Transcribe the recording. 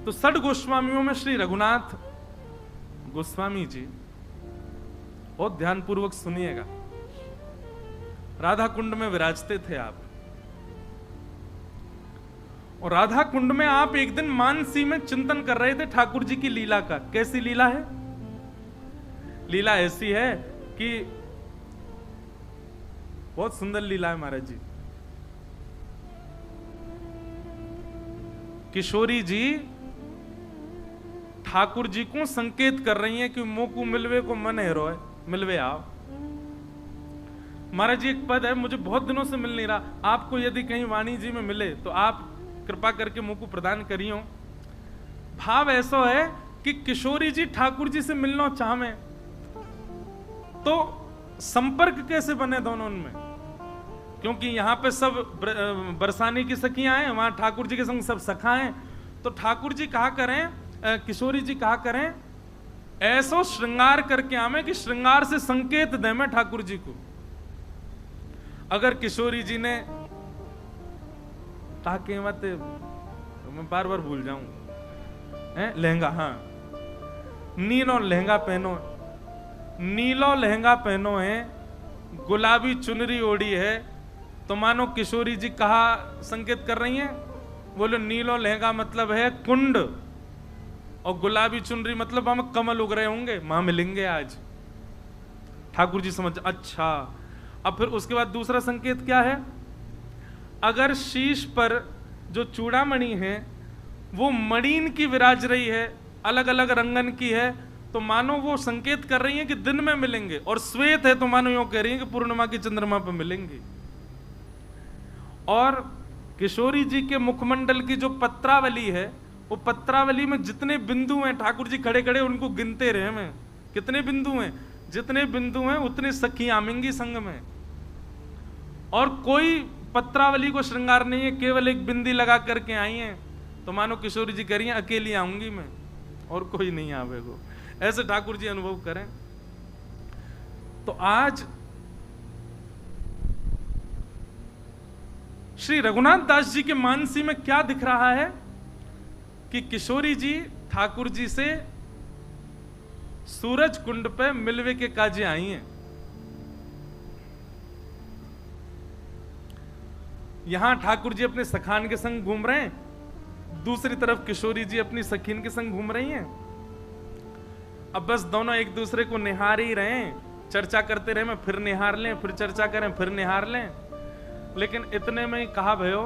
तो षड गोस्वामियों में श्री रघुनाथ गोस्वामी जी, बहुत ध्यानपूर्वक सुनिएगा, राधा कुंड में विराजते थे आप, और राधा कुंड में आप एक दिन मानसी में चिंतन कर रहे थे ठाकुर जी की लीला का। कैसी लीला है? लीला ऐसी है कि बहुत सुंदर लीला है महाराज जी। किशोरी जी ठाकुर जी को संकेत कर रही हैं कि मोकू मिलवे को मन है रोए, मिलवे आओ। महाराज जी एक पद है, मुझे बहुत दिनों से मिल नहीं रहा, आपको यदि कहीं वाणी जी में मिले तो आप कृपा करके मोकू प्रदान करियो। भाव ऐसा है कि किशोरी जी ठाकुर जी से मिलना चाहे तो संपर्क कैसे बने दोनों उनमें, क्योंकि यहां पे सब बरसाने की सखियां हैं, वहां ठाकुर जी के संग सब सखा हैं। तो ठाकुर जी कहा करें, किशोरी जी कहा करें, ऐसो श्रृंगार करके आवे कि श्रृंगार से संकेत दे मैं ठाकुर जी को। अगर किशोरी जी ने कहा कि मत, मैं बार बार भूल जाऊं, लहंगा, हाँ, नीलो लहंगा पहनो, नीलो लहंगा पहनो है, गुलाबी चुनरी ओढ़ी है, तो मानो किशोरी जी कहा संकेत कर रही हैं, बोलो नीलो लहंगा मतलब है कुंड, और गुलाबी चुनरी मतलब हम कमल उग रहे होंगे, वहां मिलेंगे आज। ठाकुर जी समझ, अच्छा। अब फिर उसके बाद दूसरा संकेत क्या है? अगर शीश पर जो चूड़ामणि है वो मणिन की विराज रही है, अलग अलग रंगन की है, तो मानो वो संकेत कर रही है कि दिन में मिलेंगे, और श्वेत है तो मानो यूं कह रही है कि पूर्णिमा की चंद्रमा पर मिलेंगे। और किशोरी जी के मुखमंडल की जो पत्रावली है, वो पत्रावली में जितने बिंदु हैं, ठाकुर जी खड़े खड़े उनको गिनते रहे मैं, कितने बिंदु हैं, जितने बिंदु हैं उतनी सखी आमेंगी संग में। और कोई पत्रावली को श्रृंगार नहीं है, केवल एक बिंदी लगा करके आई हैं, तो मानो किशोरी जी कह रही हैं अकेली आऊंगी मैं, और कोई नहीं आवेगो। ऐसे ठाकुर जी अनुभव करें। तो आज श्री रघुनाथ दास जी के मानसी में क्या दिख रहा है कि किशोरी जी ठाकुर जी से सूरज कुंड पे मिलवे के काजे आई हैं। यहां ठाकुर जी अपने सखान के संग घूम रहे हैं, दूसरी तरफ किशोरी जी अपनी सखीन के संग घूम रही हैं। अब बस दोनों एक दूसरे को निहार ही रहे हैं, चर्चा करते रहे, मैं फिर निहार लें, फिर चर्चा करें, फिर निहार लें। लेकिन इतने में ही कहा भयो